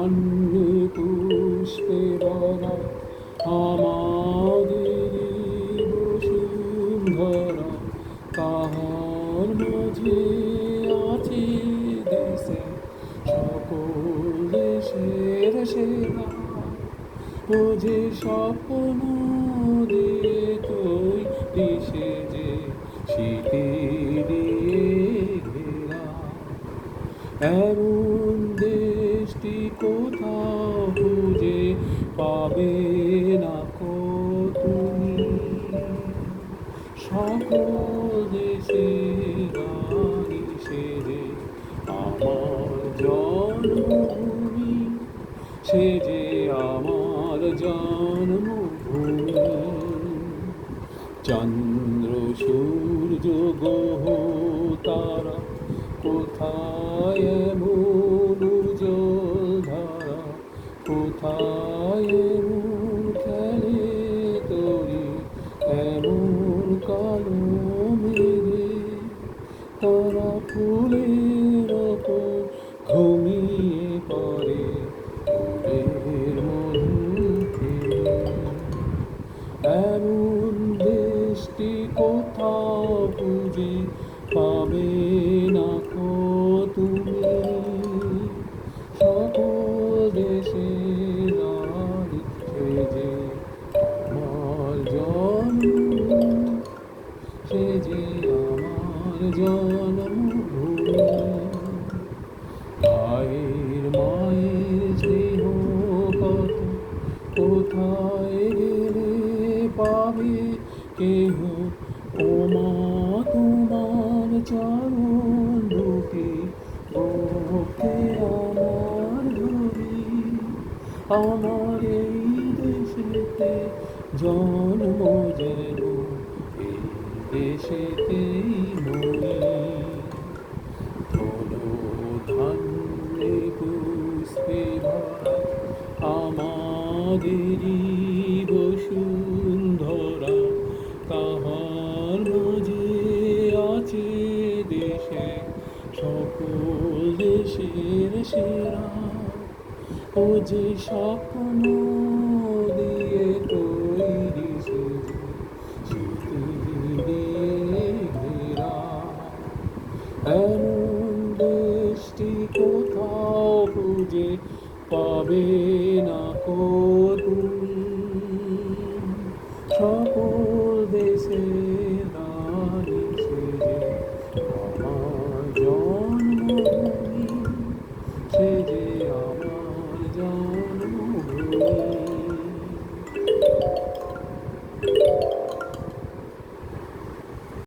ধান্যে পুষ্পে ভরা আমাদেরই বসুন্ধরা, তাহার মাঝে আছে দেশে সকল দেশের সেরা। ও যে স্বপ্ন দিয়ে তৈরি সে যে স্মৃতি দিয়ে ঘেরা, এমন দেশটি কোথাও খুঁজে পাবে না কো তুমি। সকল দেশের রানী সে যে আমার জন্মভূমি, সে যে আমার জন্মভূমি। চন্দ্র সূর্য গ্রহ তারা কোথায় এমন উজ্জ্বল ধারা, কোথায় এমন খেলে তরি, এমন কালো মেঘে তারা ফুলের ওপর ঘুমিয়ে পড়ে ফুলের মধ্যে। এমন দেশটি কোথাও খুঁজে পাবে না কো তুমি। সকল দেশের নারী সে যে আমার জন্মভূমি, সে যে আমার জন্মভূমি। ভাইয়ের মায়ের স্নেহ কত কোথায় গেলে পাবে কেহ, ও মা তোমার চরণ দুটি বুকে আমার ধরি। আমার এই দেশেতে জন্ম যেন এই দেশেতেই মরি। ধনো ধান্যে পুষ্পে ভরা আমাদেরই বসুন্ধরা, তাহার মাঝে আছে দেশে সকল দেশের সেরা। ও যে স্বপ্ন দিয়ে তৈরি সে যে স্মৃতি দিয়ে ঘেরা, এমন দেশটি কোথাও খুঁজে পাবে না কো তুমি। সকল দেশের নারী সে যে আমার জন্মভূমি, সে যে